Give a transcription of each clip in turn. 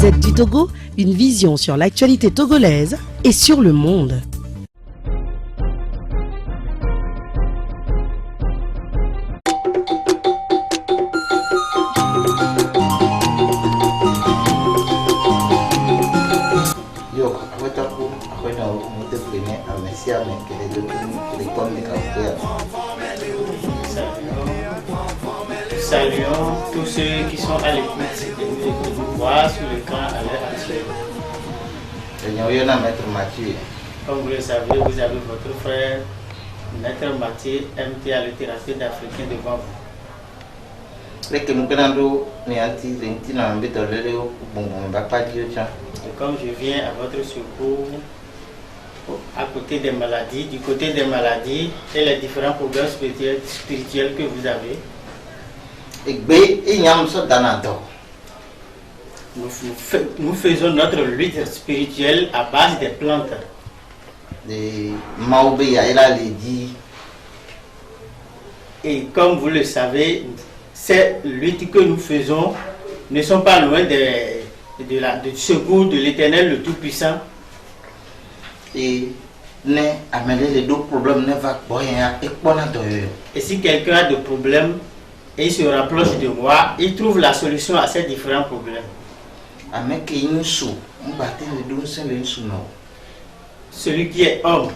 Gazette du Togo, une vision sur l'actualité togolaise et sur le monde. Saluons tous ceux qui sont à l'écoute de nous voir sur l'écran à l'heure actuelle. Maître Mathieu. Comme vous le savez, vous avez votre frère, Maître Mathieu, MT à littérature d'Africain devant vous. Et comme je viens à votre secours, à côté des maladies, du côté des maladies et les différents problèmes spirituels que vous avez, nous faisons notre lutte spirituelle à base des plantes. Et comme vous le savez, ces luttes que nous faisons ne sont pas loin du secours de l'Éternel le Tout-Puissant. Et si quelqu'un a des problèmes et il se rapproche de moi, il trouve la solution à ces différents problèmes. Celui qui est homme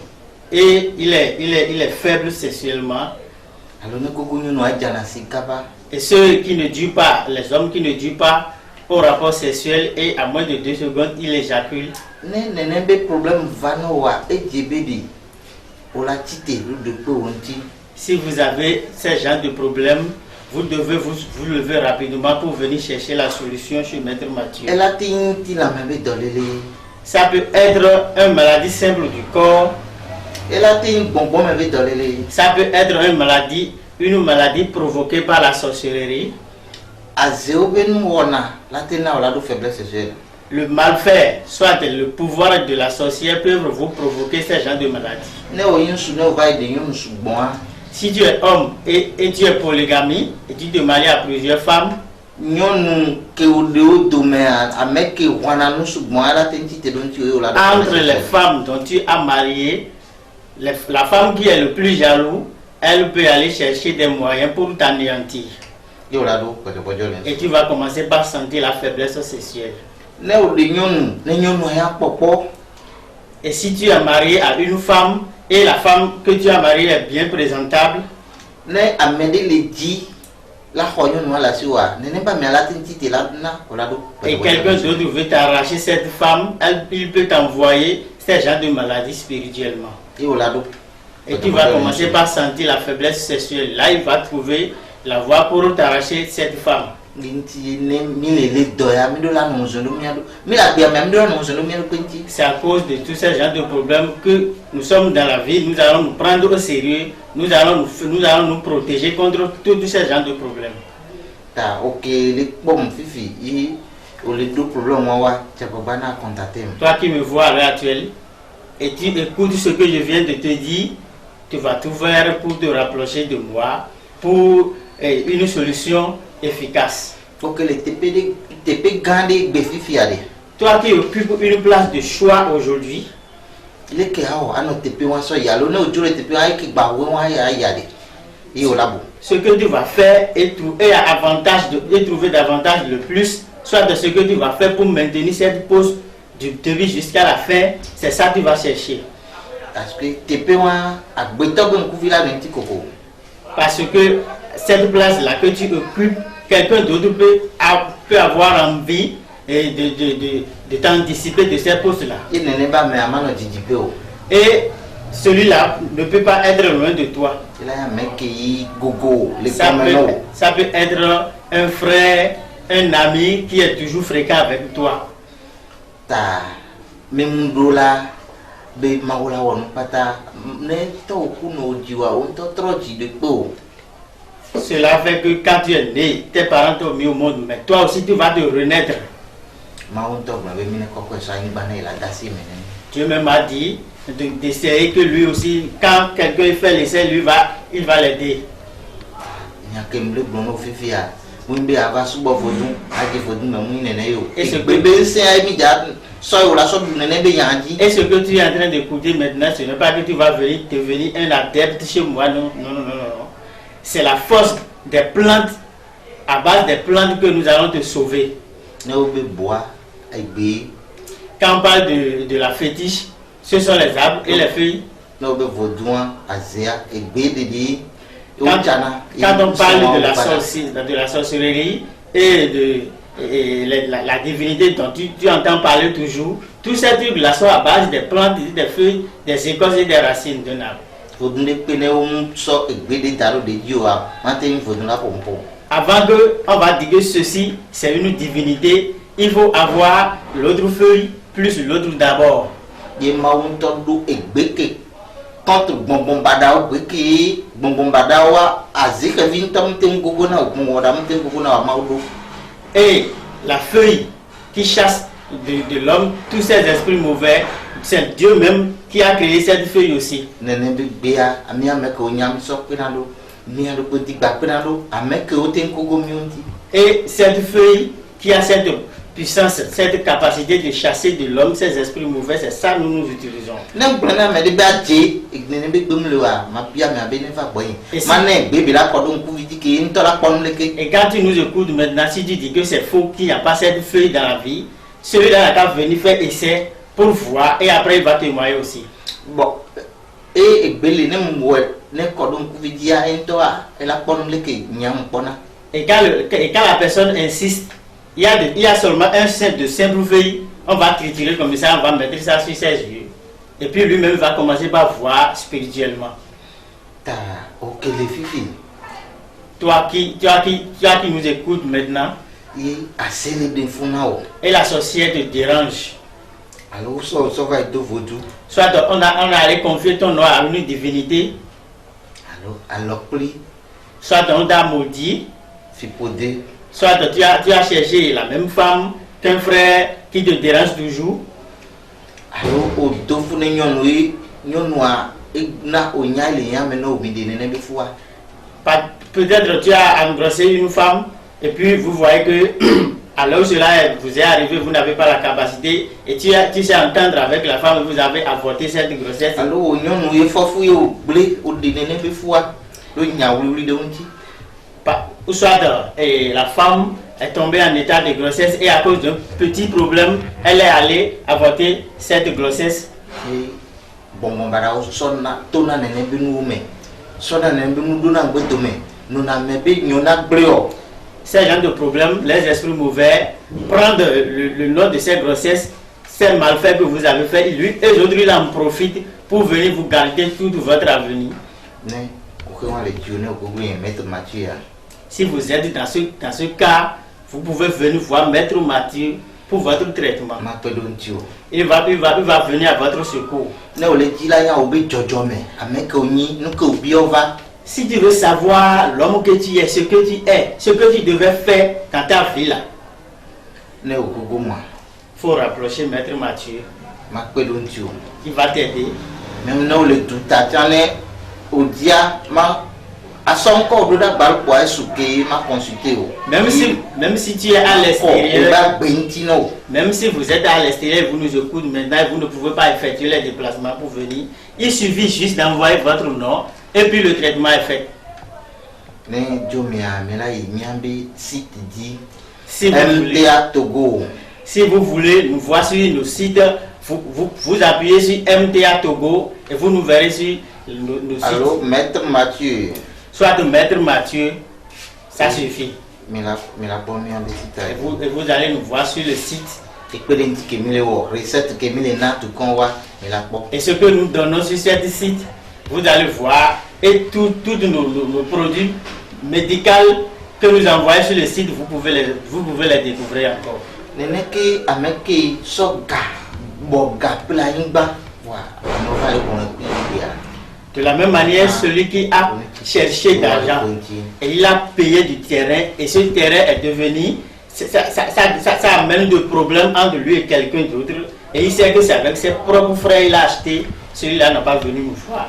et il est faible sexuellement. Et ceux qui ne durent pas, les hommes qui ne durent pas au rapport sexuel et à moins de 2 secondes, il éjacule. Si vous avez ce genre de problème, vous devez vous lever rapidement pour venir chercher la solution chez Maître Mathieu. Ça peut être une maladie simple du corps. Ça peut être une maladie provoquée par la sorcellerie. Le malfait, soit le pouvoir de la sorcière, peuvent vous provoquer ce genre de maladie. Si tu es homme et tu es polygamie et tu te maries à plusieurs femmes, entre les femmes dont tu as marié, la femme qui est le plus jaloux, elle peut aller chercher des moyens pour t'anéantir. Et tu vas commencer par sentir la faiblesse sexuelle. Et si tu es marié à une femme et la femme que tu as mariée est bien présentable, et quelqu'un d'autre veut t'arracher cette femme, il peut t'envoyer ce genre de maladie spirituellement. Et tu vas commencer par sentir la faiblesse sexuelle. Là, il va trouver la voie pour t'arracher cette femme. C'est à cause de tous ces genres de problèmes que nous sommes dans la vie. Nous allons nous prendre au sérieux. Nous allons nous protéger contre tous ces genres de problèmes. Toi qui me vois à l'heure actuelle et tu écoutes ce que je viens de te dire, tu vas tout faire pour te rapprocher de moi pour une solution efficace. Toi qui occupes une place de choix aujourd'hui, ce que tu vas faire est trouver davantage le plus, soit de ce que tu vas faire pour maintenir cette pause du début jusqu'à la fin, c'est ça que tu vas chercher. Parce que cette place-là que tu occupes, quelqu'un d'autre peut avoir envie de t'anticiper de cette poste-là. Et celui-là ne peut pas être loin de toi. Ça peut être un frère, un ami qui est toujours fréquent avec toi. Cela fait que quand tu es né, tes parents t'ont mis au monde, mais toi aussi tu vas te renaître. Dieu même m'a dit d'essayer que lui aussi, quand quelqu'un fait l'essai, il va l'aider. Wimbe ava subo vodun, agi vodun mamu nene yo. Et ce bébé c'est immédiat, soit la sorte de nene be yanji. Et ce que tu es en train d'écouter maintenant, ce n'est pas que tu vas venir devenir un adepte chez moi, non, non, non, non, non. C'est la force des plantes, à base des plantes que nous allons te sauver. Ne be bois, aigbe. Quand on parle de la fétiche, ce sont les arbres et les feuilles. Ne be vodun, azea, aigbe dedi. Quand on parle de la sorcellerie et de la divinité dont tu entends parler toujours, tous ces trucs-là sont à base des plantes, des feuilles, des écorces et des racines d'un arbre. Avant qu'on va dire que ceci, c'est une divinité, il faut avoir l'autre feuille plus l'autre d'abord. Contre bonbon badao beki bonbon badawa azika vintam tengogona bongodam tengogona maudo. Et la feuille qui chasse de l'homme tous ces esprits mauvais, c'est Dieu même qui a créé cette feuille aussi. Nene bea amia meko nyam sokpenalo niando poti bakpenalo ameko tengogo mionti. Et cette feuille qui a cette puissance, cette capacité de chasser de l'homme ces esprits mauvais, c'est ça que nous utilisons. Et quand tu nous écoutes maintenant, si tu dis que c'est faux, qu'il n'y a pas cette feuille dans la vie, celui-là va venir faire essai pour voir et après il va témoigner aussi. Bon, et quand la personne insiste, il y a seulement un set de simples feuilles, on va triturer comme ça, on va mettre ça sur ses yeux. Et puis lui-même va commencer par voir spirituellement. Ok, les filles. Toi qui nous écoutes maintenant, et la sorcière te dérange. Alors, ça va être vaudou. Soit on a allé confier ton nom à une divinité. Alors, pris. Soit on t'a maudit. Fipodé. Soit tu as cherché la même femme qu'un frère qui te dérange toujours. Alors, au tofu nyonui, nyonua, na onya le yame no obidine ne befua. Peut-être tu as engrossé une femme et puis vous voyez que alors cela vous est arrivé, vous n'avez pas la capacité et tu sais entendre avec la femme, vous avez avorté cette grossesse. Alors, nyonui fofu yo blé odine ne befua. Lo nyawi de unti. Ou soit la femme est tombée en état de grossesse et à cause d'un petit problème, elle est allée avorter cette grossesse. Bon, sonna tona nene binume. Sonna nene binu duna ngotome. Nuna mebe nyona bleo. Ces gens de problèmes, les esprits mauvais, prendre le nom de cette grossesse, ces malfaits que vous avez fait, lui et les autres, ils en profitent pour venir vous garder tout votre avenir. Si vous êtes dans ce cas, vous pouvez venir voir Maître Mathieu pour votre traitement. Il va venir à votre secours. Si tu veux savoir l'homme que tu es, ce que tu es, ce que tu devais faire dans ta vie là, il faut rapprocher Maître Mathieu. Il va t'aider. Même non le tout au dia à son corps de la balle pour souquer m'a consulté. Même si tu es à l'extérieur, même si vous êtes à l'extérieur, vous nous écoutez maintenant, vous ne pouvez pas effectuer les déplacements pour venir. Il suffit juste d'envoyer votre nom et puis le traitement est fait. Si vous voulez nous voir sur nos sites, vous appuyez sur MTA Togo et vous nous verrez sur nos sites. Alors, Maître Mathieu. Soit de Maître Mathieu, ça suffit. Et vous allez nous voir sur le site. Et ce que nous donnons sur ce site, vous allez voir. Et tous nos produits médicaux que nous envoyons sur le site, vous pouvez les découvrir encore. De la même manière, celui qui a cherché d'argent et il a payé du terrain et ce terrain est devenu, ça amène des problèmes entre lui et quelqu'un d'autre et il sait que c'est avec ses propres frères qu'il a acheté, celui-là n'a pas venu nous voir.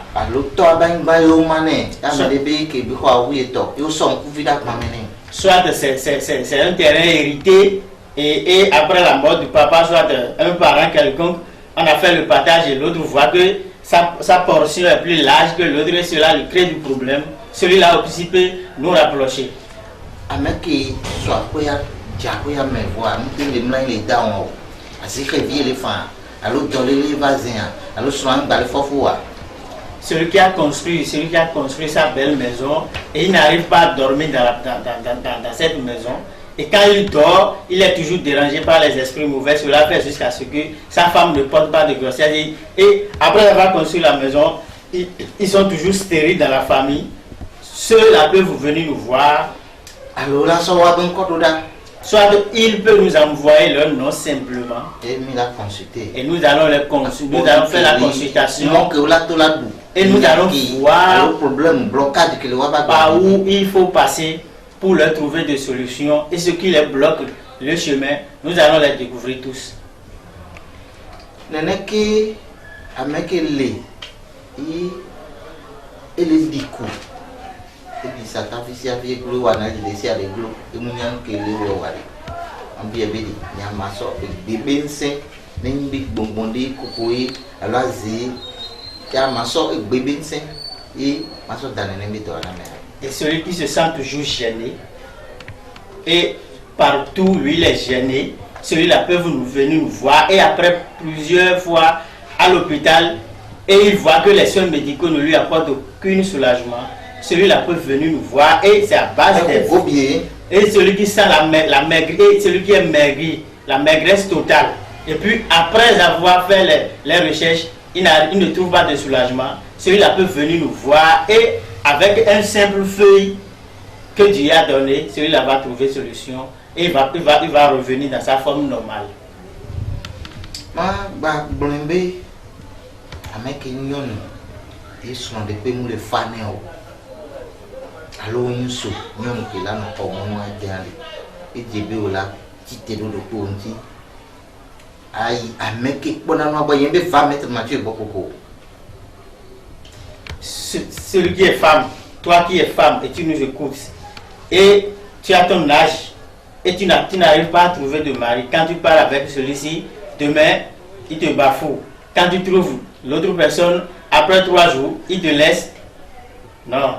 soit c'est un terrain hérité et après la mort du papa, soit un parent quelconque, on a fait le partage et l'autre voit que sa portion est plus large que l'autre et cela lui crée du problème. Celui-là aussi peut nous rapprocher. Ameki soit quoi ya me voir, nous les mains les dents, assez réveiller les femmes, alors donner les voisins, alors souvent dans les fofoua. Celui qui a construit sa belle maison et il n'arrive pas à dormir dans cette maison. Et quand il dort, il est toujours dérangé par les esprits mauvais. Cela fait jusqu'à ce que sa femme ne porte pas de grossesse. Et après avoir construit la maison, ils sont toujours stériles dans la famille. Ceux-là peuvent venir nous voir. Alors là, ça va bien quoi là? Soit ils peuvent nous envoyer leur nom simplement. Et nous allons les consulter. Nous allons faire la consultation. Et nous allons voir le problème, blocage par où il faut passer pour leur trouver des solutions. Et ce qui les bloque le chemin, nous allons les découvrir tous. Neneki amekele et les dikou. Et puis ça t'a fait si avec le wana de laisser avec l'eau et mon yan que le wari. En bien bédi, nyamaso et bense n'imbi bonbonde coupoé à la zi. Nyamaso et bense et maso dans n'imbi to la mer. Et celui qui se sent toujours gêné et partout lui il est gêné, celui-là peut venir nous voir et après plusieurs fois à l'hôpital et il voit que les soins médicaux ne lui apportent aucun soulagement. Celui-là peut venir nous voir et c'est à base des... Et celui qui sent la maigresse, celui qui est maigri, la maigresse totale. Et puis après avoir fait les recherches, il ne trouve pas de soulagement. Celui-là peut venir nous voir et avec un simple feuille que Dieu a donné, celui-là va trouver solution et il va revenir dans sa forme normale. Ma blombe avec nyon ils sont des pays où les fans alors nous sommes qui là nous comme moi et début là quitter le ponti aïe avec bon on va y aller 20 mètres Mathieu beaucoup. Celui qui est femme, toi qui es femme et tu nous écoutes et tu as ton âge et tu n'arrives pas à trouver de mari, quand tu parles avec celui-ci, demain il te bafoue. Quand tu trouves l'autre personne, après 3 jours, il te laisse. Non.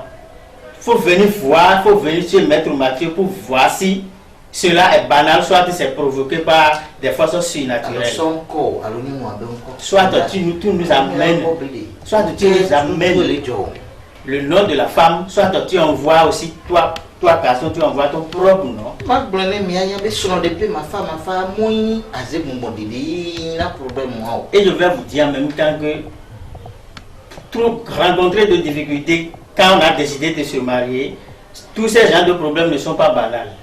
Il faut venir voir, il faut venir chez Maître Mathieu pour voir si cela est banal, soit c'est provoqué par des forces surnaturelles. Soit tu nous amènes, le nom de la femme, soit tu envoies aussi toi personne, tu envoies ton propre nom. Et je vais vous dire en même temps que rencontrer de difficultés quand on a décidé de se marier, tous ces genres de problèmes ne sont pas banals.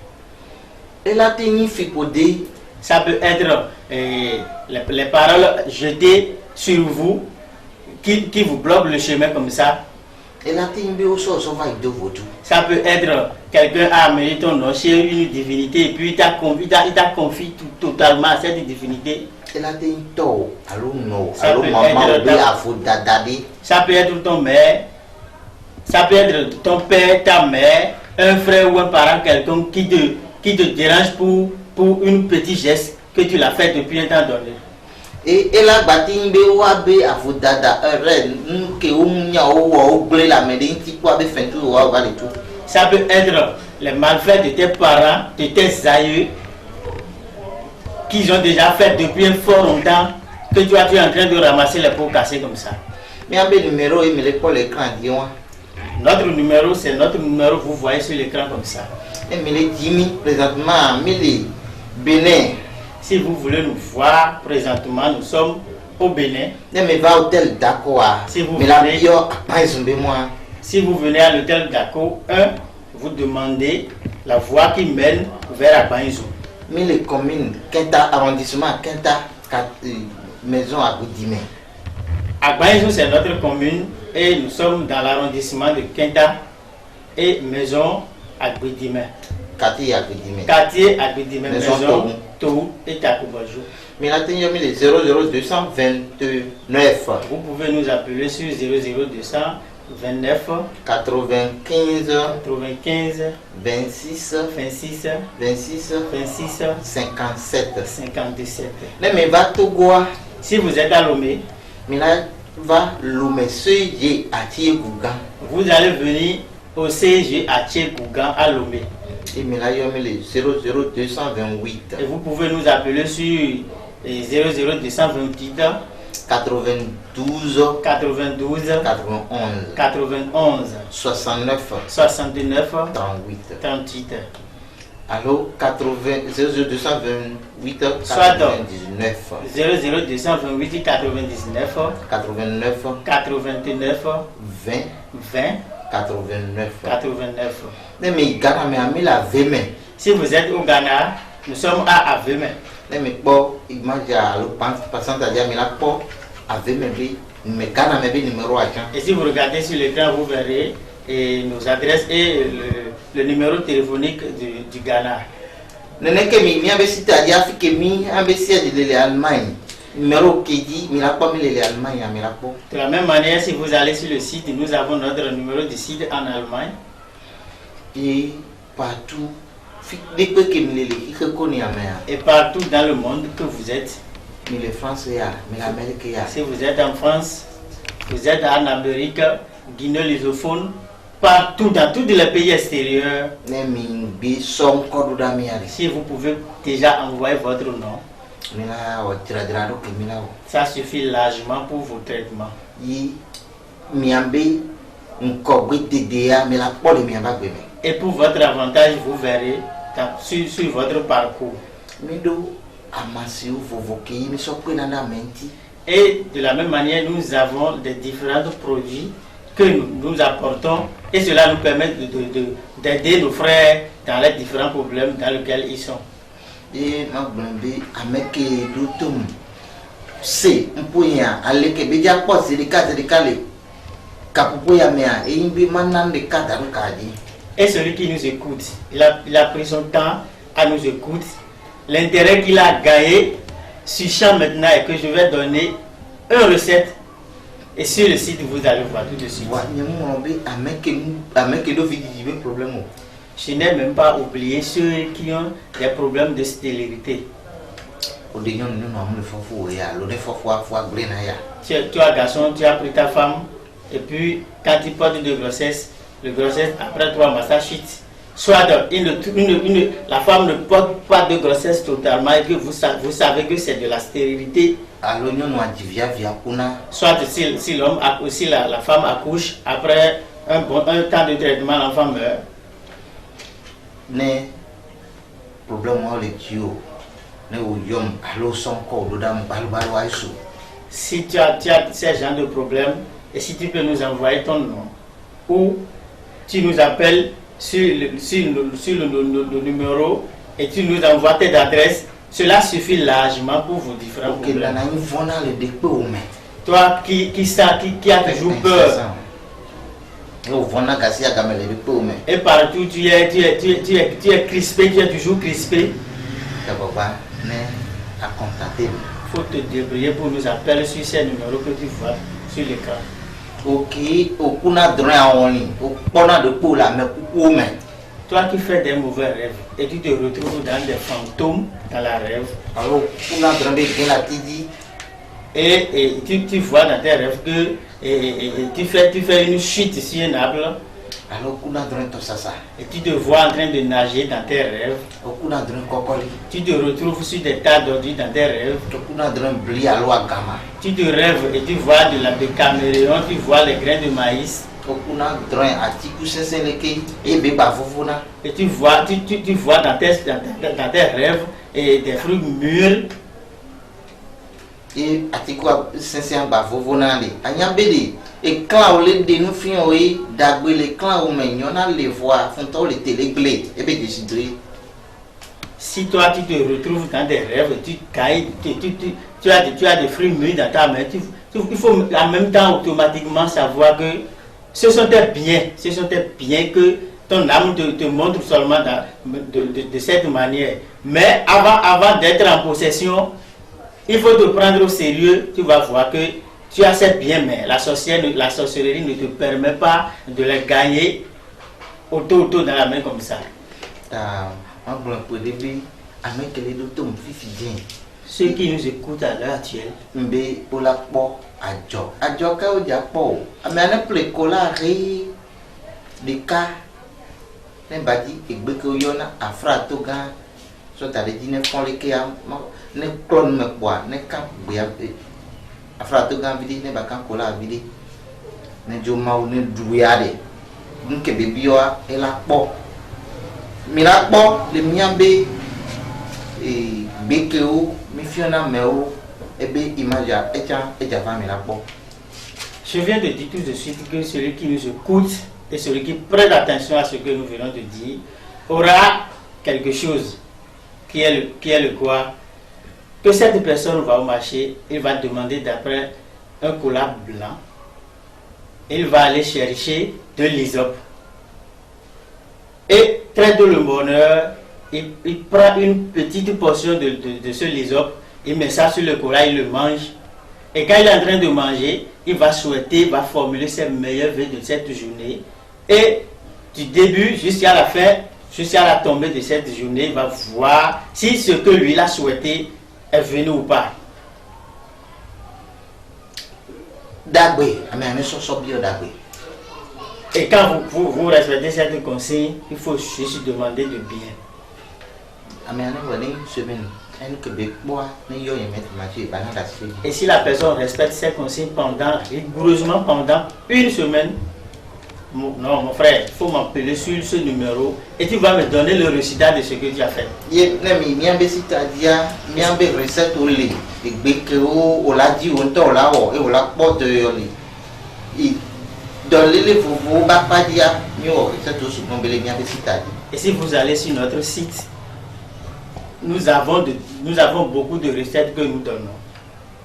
Et là, ça peut être les paroles jetées sur vous qui vous bloquent le chemin comme ça. Et là, ça peut être quelqu'un a amené ton nom chez une divinité et puis il t'a confié totalement à cette divinité. Ça peut être ton mère, ça peut être ton père, ta mère, un frère ou un parent quelqu'un qui te dérange pour une petite geste que tu l'as fait depuis un temps donné. Et là, batimbe wabe afudada que la ça peut être les malfaits de tes parents, de tes aïeux, qu'ils ont déjà fait depuis un fort longtemps, que tu es en train de ramasser les pots cassés comme ça. Mais un numéro, il me l'écran l'écran. Notre numéro, c'est notre numéro, vous voyez sur l'écran comme ça. Et me les Jimmy, présentement, Mili, Bénin. Si vous voulez nous voir, présentement, nous sommes au Bénin. Si vous venez à l'hôtel Dako 1, vous demandez la voie qui mène vers Agbanizou. Mais les communes, Kenta arrondissement, Kenta maison à Goudimé. Agbanizou, c'est notre commune et nous sommes dans l'arrondissement de Kenta et maison à Goudimé. Quartier à Goudimé. Quartier à Goudimé, maison Tou et Takubajou. Mais là, il y a 00229. Vous pouvez nous appeler sur 00229 29 95 95 26 26 26 26 57 57. Mais va Togo. Si vous êtes à Lomé, va Lomé CG à Thiegougan. Vous allez venir au CG à Thiegougan à Lomé. Et 00228. Et vous pouvez nous appeler sur 00228 92 92 91 91 69 69 38. 38. Allô 00228 Soit 99 00228 99 89 89 20 20 89. 89. Mais Ghana mais ami la Veme. Si vous êtes au Ghana, nous sommes à Veme. Mais bon, il m'a dit à le passant à dire mais la po à Veme mais Ghana mais numéro à. Et si vous regardez sur l'écran, vous verrez nos adresses et le numéro téléphonique du Ghana. N'est que mi avait cité à dire que mi avait cité de l'Allemagne. Numéro qui dit mais la po mais l'Allemagne mais la po. De la même manière, si vous allez sur le site, nous avons notre numéro de site en Allemagne. Et partout, et partout dans le monde que vous êtes. Mais les Français, mais l'Amérique. Si vous êtes en France, vous êtes en Amérique, Guinée lusophone, partout dans tous les pays extérieurs. Si vous pouvez déjà envoyer votre nom, ça suffit largement pour vos traitements. Et pour votre avantage, vous verrez sur votre parcours. Et de la même manière, nous avons des différents produits que nous apportons et cela nous permet d'aider nos frères dans les différents problèmes dans lesquels ils sont. Et c'est un peu aller que déjà pas c'est les cas de calé. Et celui qui nous écoute, il a pris son temps à nous écouter. L'intérêt qu'il a gagné sur champ maintenant est que je vais donner une recette. Et sur le site, vous allez voir tout de suite. Je n'ai même pas oublié ceux qui ont des problèmes de stérilité. Toi, garçon, tu as pris ta femme. Et puis, quand il porte de grossesse, après 3 mois, ça chute. Soit la femme ne porte pas de grossesse totalement et que vous savez que c'est de la stérilité. Soit si l'homme, si la femme accouche, après un temps de traitement, l'enfant meurt. Si tu as ces genres de problèmes, et si tu peux nous envoyer ton nom, ou tu nous appelles sur le numéro et tu nous envoies tes adresses, cela suffit largement pour vos différents problèmes. Toi qui a toujours peur, et partout tu es crispé, tu es toujours crispé, il faut te débrouiller pour nous appeler sur ces numéros que tu vois sur l'écran. Toi qui fais des mauvais rêves et tu te retrouves dans des fantômes dans la rêve. Et tu vois dans tes rêves que tu fais une chute sur un arbre. Et tu te vois en train de nager dans tes rêves. Tu te retrouves sur des tas d'ordures dans tes rêves. Tu te rêves et tu vois de caméléon, tu vois les grains de maïs. Et tu vois dans tes rêves et des fruits mûrs. Et et quand on les dénonce, d'abord les clans où on les voit, font les téléglés et bien décidé. Si toi tu te retrouves dans des rêves, tu as des fruits mûrs dans ta main, il faut en même temps automatiquement savoir que ce sont tes biens que ton âme te montre seulement de cette manière. Mais avant d'être en possession, il faut te prendre au sérieux, tu vas voir que Tu as ces biens, mais la sorcellerie ne te permet pas de les gagner autour dans la main comme ça. Ceux qui nous écoutent à l'heure actuelle, je viens de dire tout de suite que celui qui nous écoute et celui qui prête attention à ce que nous venons de dire aura quelque chose qui est le quoi? Que cette personne va au marché, il va demander d'après un collat blanc, il va aller chercher de l'hysope. Et très tôt le bonheur, il prend une petite portion de ce hysope, il met ça sur le collat, il le mange. Et quand il est en train de manger, il va souhaiter, il va formuler ses meilleurs vœux de cette journée. Et du début jusqu'à la fin, jusqu'à la tombée de cette journée, il va voir si ce que lui a souhaité est venu ou pas. Et quand vous respectez cette consigne, il faut juste demander de bien. Et si la personne respecte ces consignes rigoureusement pendant une semaine, non mon frère, il faut m'appeler sur ce numéro et tu vas me donner le résultat de ce que tu as fait. Et si vous allez sur notre site, nous avons beaucoup de recettes que nous donnons.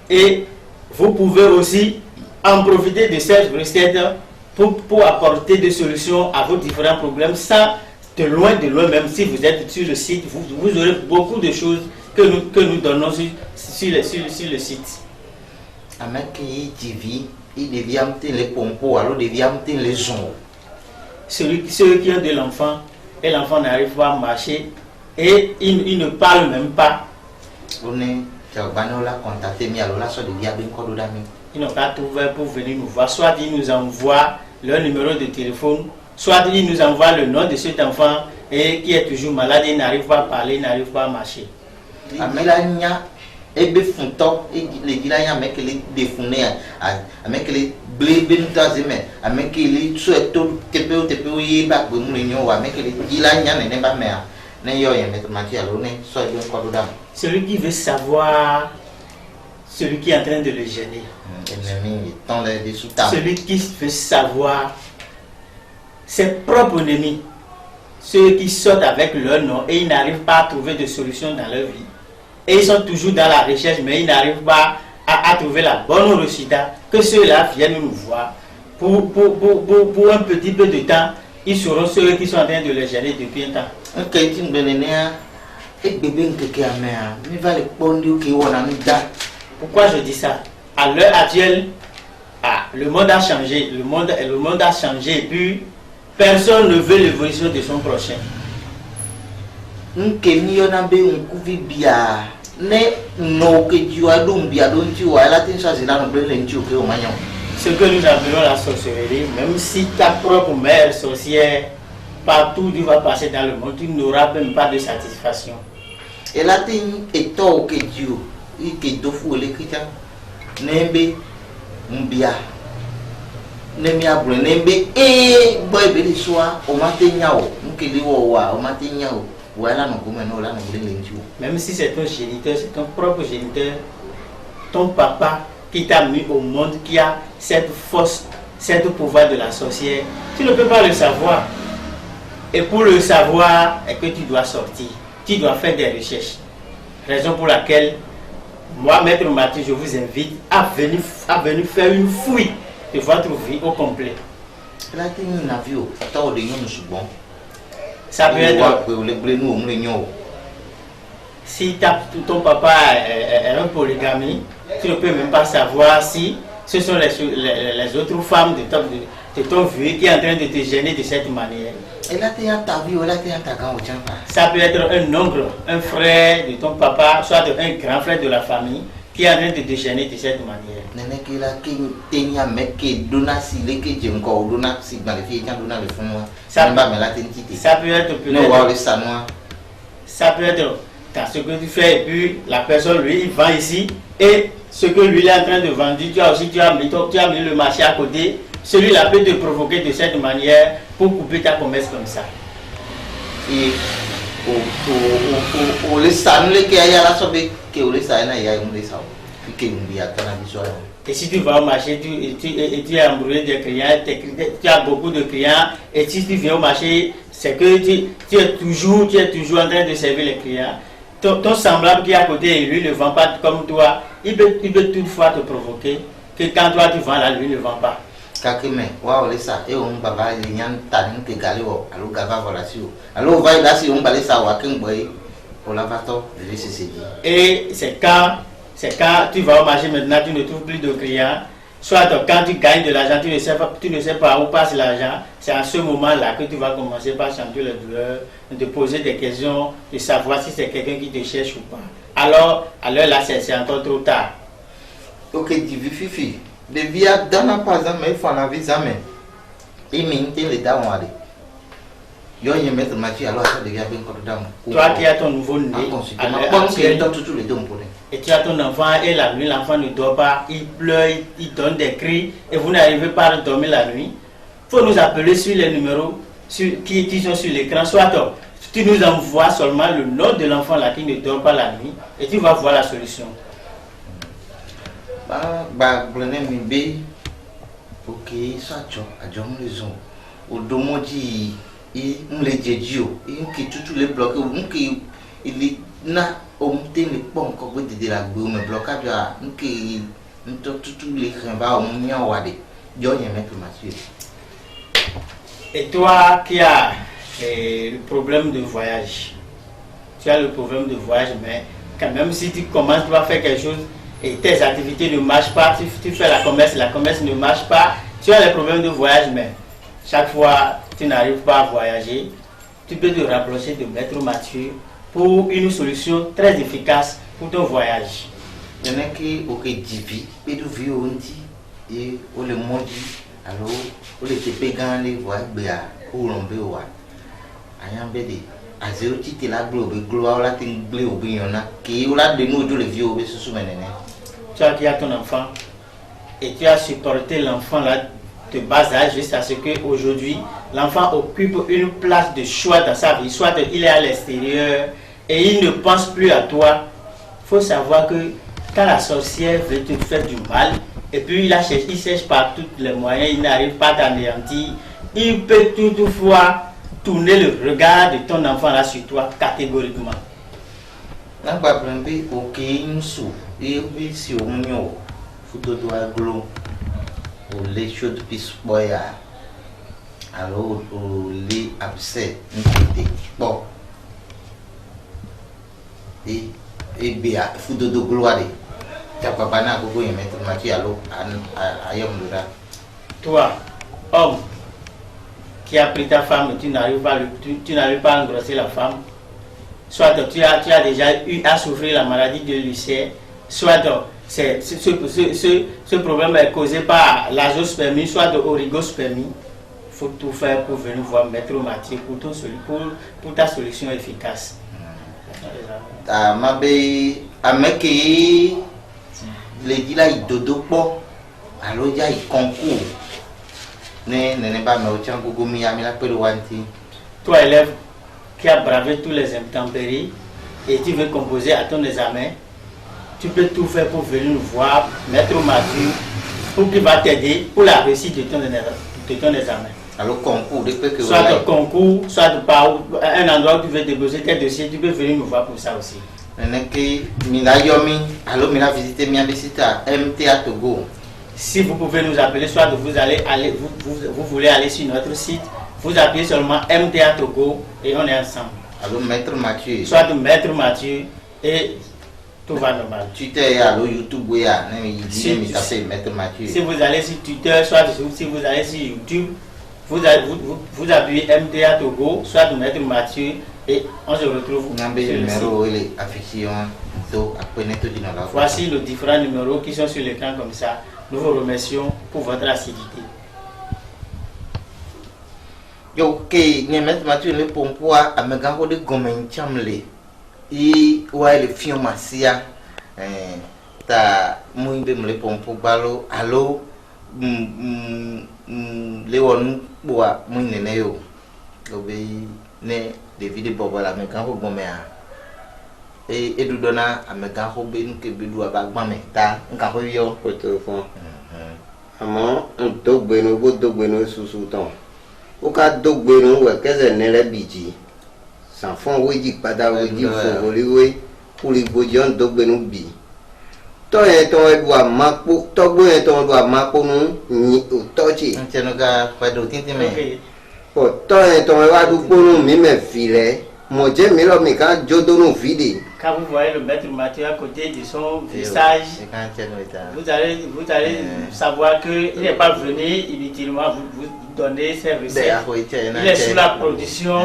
Et vous pouvez aussi en profiter de ces recettes pour apporter des solutions à vos différents problèmes sans de loin, même si vous êtes sur le site, vous aurez beaucoup de choses que nous donnons sur le site. Ceux qui ont de l'enfant et l'enfant n'arrive pas à marcher et il ne parle même pas. Ils n'ont pas trouvé pour venir nous voir. Soit ils nous envoient leur numéro de téléphone, soit ils nous envoient le nom de cet enfant et qui est toujours malade, il n'arrive pas à parler, il n'arrive pas à marcher. Celui qui veut savoir, celui qui est en train de le gêner, celui qui veut savoir ses propres ennemis, ceux qui sortent avec leur nom et ils n'arrivent pas à trouver de solution dans leur vie. Et ils sont toujours dans la recherche, mais ils n'arrivent pas à trouver la bonne résultat. Que ceux-là viennent nous voir. Pour un petit peu de temps, ils seront ceux qui sont en train de les gêner depuis un temps. Pourquoi je dis ça? À l'heure actuelle, le monde a changé. Le monde a changé et puis personne ne veut l'évolution de son prochain. Ce que nous appelons la sorcellerie, même si ta propre mère sorcière, partout où tu vas passer dans le monde, tu n'auras même pas de satisfaction. Et là, tu es tort que Dieu, il est tout fou, il est chrétien. Nembe, mbia, nemia brûle, nembe, et boy, béni soit, au matin, yao, m'keli wa, au matin, yao. Voilà, non, comme non, là, non, même si c'est ton géniteur, c'est ton propre géniteur, ton papa qui t'a mis au monde, qui a cette force, cette pouvoir de la sorcière, tu ne peux pas le savoir. Et pour le savoir, est que tu dois sortir, tu dois faire des recherches. Raison pour laquelle, moi, Maître Mathieu, je vous invite à venir faire une fouille de votre vie au complet. Là, tu es un avion, tu as ça peut être. Si ton papa est un polygamie, tu ne peux même pas savoir si ce sont les autres femmes de ton vieux qui est en train de te gêner de cette manière. Ça peut être un oncle, un frère de ton papa, soit un grand frère de la famille qui est en train de te gêner de cette manière. Ça peut être ça peut être dans ce que tu fais et puis la personne lui il vend ici et ce que lui il est en train de vendre, tu as mis le marché à côté, celui-là peut te provoquer de cette manière pour couper ta commerce comme ça. Et si tu vas au marché, tu es embrouillé des clients, tu as beaucoup de clients, et si tu viens au marché, c'est que tu es toujours en train de servir les clients. Ton semblable qui est à côté, lui ne vend pas comme toi, il peut toutefois te provoquer que quand toi tu vends là, lui ne vend pas. Et c'est quand tu vas au marché maintenant, tu ne trouves plus de clients. Soit quand tu gagnes de l'argent, tu ne sais pas où passe l'argent. C'est à ce moment-là que tu vas commencer par sentir le douleur, de te poser des questions, de savoir si c'est quelqu'un qui te cherche ou pas. Alors là, c'est encore trop tard. Ok, Fifi. Les vies dans pas jamais, il faut en avis jamais. Et maintenant, les dames ont allé. Toi qui as ton nouveau-né, et tu as ton enfant et la nuit, l'enfant ne dort pas, il pleure, il donne des cris et vous n'arrivez pas à dormir la nuit. Il faut nous appeler sur les numéros qui sont sur l'écran. Soit tu nous envoies seulement le nom de l'enfant là qui ne dort pas la nuit et tu vas voir la solution. Ok, ça au domoji et les jedio et qui les bloqués il na les ponts de la gomme blocage à qui tout les va et toi qui as le problème de voyage, tu as le problème de voyage, mais quand même si tu commences à faire quelque chose et tes activités ne marchent pas, tu fais la commerce ne marche pas, tu as les problèmes de voyage, mais chaque fois tu n'arrives pas à voyager, tu peux te rapprocher de Maître Mathieu pour une solution très efficace pour ton voyage. Il y en a qui ont été divis, et du vieux on dit, et on le maudit, alors on les pégans les voix, ou l'on veut voir. Ayant bédé, à zéro titre la gloire, la tingle au billonna, qui ou là de nous tous les vieux au se soumettent. Tu as qui a ton enfant, et tu as supporté l'enfant là de bas âge jusqu'à ce qu'aujourd'hui, l'enfant occupe une place de choix dans sa vie, soit il est à l'extérieur et il ne pense plus à toi. Il faut savoir que quand la sorcière veut te faire du mal, et puis il cherche par tous les moyens, il n'arrive pas à t'anéantir, il peut toutefois tourner le regard de ton enfant là sur toi catégoriquement. Les choses puissent boire alors les abcès bon et bien fou de gloire tapabana gogo et Maître Mathieu alors ayam dura. Toi homme qui a pris ta femme, tu n'arrives pas à engrosser la femme, soit tu as déjà eu à souffrir la maladie de l'ulcère, soit ce problème est causé par l'azoospermie, soit de origospermie. Il faut tout faire pour venir voir Maître Mathieu pour ta solution efficace. Les dit là, il dodo pas. Alors, il y a un concours. Toi, élève qui a bravé tous les intempéries et tu veux composer à ton examen, tu peux tout faire pour venir nous voir, Maître Mathieu, pour qu'il va t'aider pour la réussite de ton examen. Alors, concours, soit de concours, soit de par un endroit où tu veux déposer tes dossiers, tu peux venir nous voir pour ça aussi. Si vous pouvez nous appeler, soit vous voulez aller sur notre site, vous appelez seulement MTA Togo et on est ensemble. Alors, Maître Mathieu. Soit de Maître Mathieu et tout va normal. Twitter, allo YouTube, Maître Mathieu. Si vous allez sur Twitter, soit si vous allez sur YouTube, vous appuyez MTA Togo, soit Maître Mathieu, et on se retrouve sur le site. Voici les différents numéros qui sont sur l'écran comme ça. Nous vous remercions pour votre assiduité. Yo, ok, Maître Mathieu, le pompoa, à me garder de gomen chamle. Et ouais, le fion massia, ta mouille me le pompo balo, allo, Léon bois, mouille néo. Obéi, né, des vidéos pour la me garder gomea. Et du donna à me garder une que bidou à bagmame, ta, un carreau, Autrefois. Amant, un dog bueno sous temps. Au cas dog bueno, ouais, qu'est-ce n'est la biji? Sans fond, oui, dit pas d'avoir dit, faut voler, pour les bouillons dog bueno bi. Toi, ton doit mapo, toi, ton doit mapo, ni au tochi. Un tenoga, pas d'autres mais. Oh, toi, ton va du bon, même filet. Moi, j'aime là, mais quand je donne vide. Quand vous voyez le Maître Mathieu à côté de son visage, vous allez savoir qu'il n'est pas venu inutilement vous donner ses recettes. Il est sous la protection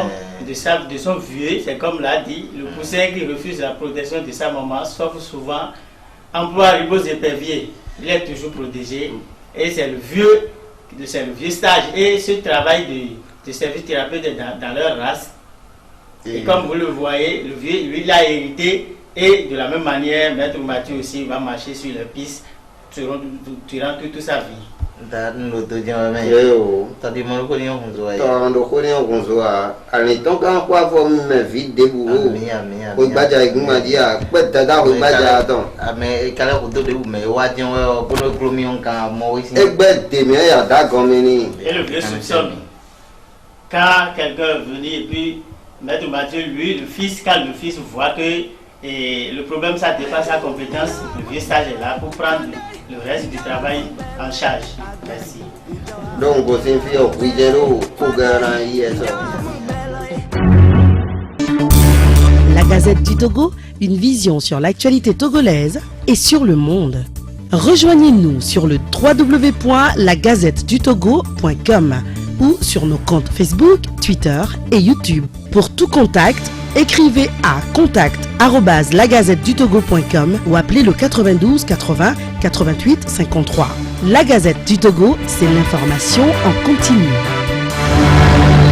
de son vieux, c'est comme l'a dit, le poussin qui refuse la protection de sa maman, sauf souvent emploi ribos épervier. Il est toujours protégé et c'est le vieux stage et ce travail de service thérapeute dans leur race. Et comme vous le voyez, le vieux, lui, il a hérité. Et de la même manière, Maître Mathieu aussi va marcher sur les pistes durant toute sa vie. Et le vieux soupçonne. Quand quelqu'un est venu et puis Maître Mathieu, lui, quand le fils voit que le problème, ça dépasse sa compétence, le vieux sage est là pour prendre le reste du travail en charge. Merci. Donc, vous êtes fait au Guidero pour gagner ça. La Gazette du Togo, une vision sur l'actualité togolaise et sur le monde. Rejoignez-nous sur le www.lagazettedutogo.com ou sur nos comptes Facebook, Twitter et YouTube. Pour tout contact, écrivez à contact@lagazettedutogo.com ou appelez le 92 80 88 53. La Gazette du Togo, c'est l'information en continu.